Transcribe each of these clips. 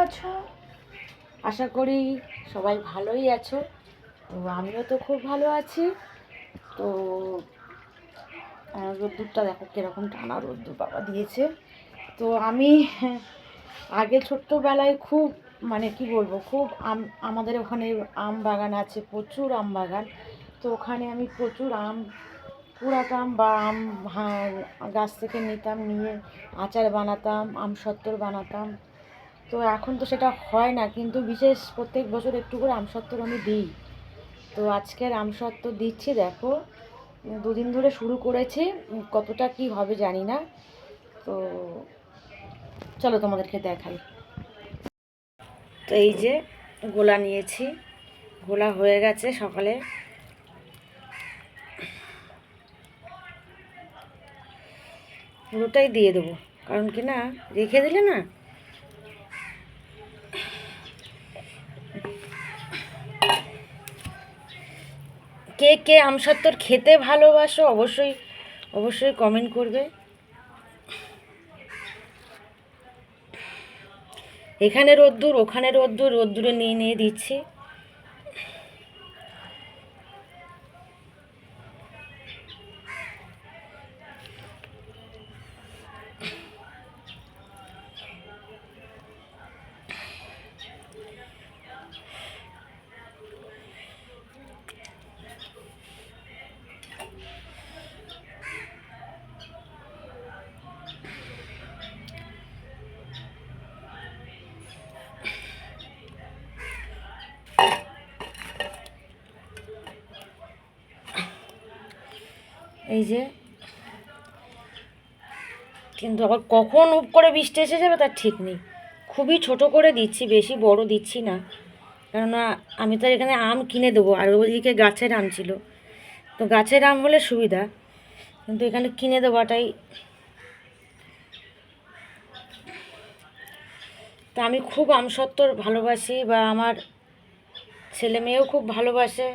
আছো? আশা করি সবাই ভালোই আছো। তো আমিও তো খুব ভালো আছি। তো রোদ্দুরটা দেখো কীরকম টানা রোদ্দুর বাবা দিয়েছে। তো আমি আগে ছোট্টবেলায় খুব মানে কি বলবো, খুব আমাদের ওখানে আম বাগান আছে, প্রচুর আম বাগান। তো ওখানে আমি প্রচুর আম কুড়াতাম বা আম গাছ থেকে নিতাম, নিয়ে আচার বানাতাম, আমসত্ত্বর বানাতাম। তো এখন তো সেটা হয় না, কিন্তু বিশেষ প্রত্যেক বছর একটু করে আমসত্ত্বর আমি দিই। তো আজকের আমসত্ত্বর দিচ্ছি, দেখো দুদিন ধরে শুরু করেছি, কতটা কি হবে জানি না। তো চলো তোমাদেরকে দেখাই। তো এই যে গোলা নিয়েছি, গোলা হয়ে গেছে সকালে। পুরোটাই দিয়ে দেবো, কারণ কি না রেখে দিলে না কে কে আমসত্ত্বর খেতে ভালোবাসো অবশ্যই অবশ্যই কমেন্ট করবে। এখানে রোদ্দুর, ওখানে রোদ্দুর, রোদ্দুরে নিয়ে নিয়ে দিচ্ছি। এই যে, কিন্তু আবার কখন উপ করে বৃষ্টি এসে যাবে তার ঠিক নেই। খুবই ছোট করে দিচ্ছি, বেশি বড় দিচ্ছি না, কেননা আমি তো এখানে আম কিনে দেবো, আর ওইদিকে গাছের আম ছিল। তো গাছের আম হলে সুবিধা, কিন্তু এখানে কিনে দেওয়াটাই। তা আমি খুব আমসত্ত্বর ভালোবাসি, বা আমার ছেলে মেয়েও খুব ভালোবাসে।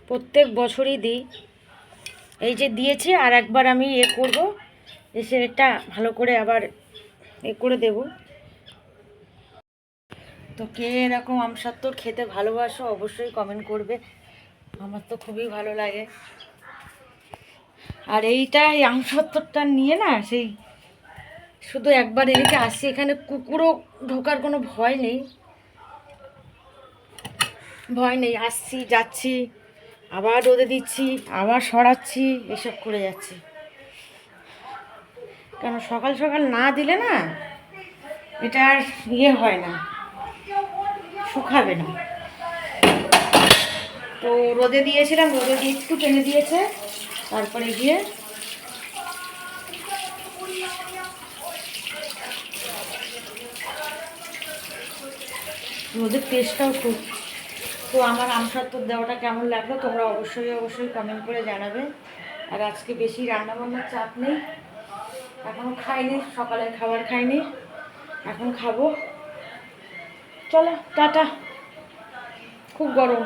প্রত্যেক বছরই দিই। এই যে দিয়েছি, আর একবার আমি করব, এসে এটা ভালো করে আবার করে দেব। তো কে এরকম আমসত্ত্বর খেতে ভালোবাসো অবশ্যই কমেন্ট করবে, আমার তো খুবই ভালো লাগে। আর এই আমসত্ত্বরটা নিয়ে না সেই শুধু একবার এদিকে আসি, এখানে কুকুরও ঢোকার কোনো ভয় নেই, আসছি যাচ্ছি, আবার রোদে দিচ্ছি, আবার সরাচ্ছি, এসব করে যাচ্ছি। কেন সকাল সকাল না দিলে না এটা আর হয় না, শুকাবে না। তো রোদে দিয়েছিলাম, রোদে দিয়ে একটু টেনে দিয়েছে, তারপরে গিয়ে রোদের টেস্টটাও খুব। তো আমার আমসত্ত্বর দেওয়াটা কেমন লাগলো তোমরা অবশ্যই অবশ্যই কমেন্ট করে জানাবে। আর আজকে বেশি রান্নাবান্নার চাপ নেই, এখনও খাইনি, সকালের খাবার খাইনি, এখন খাবো। চলো টাটা, খুব গরম।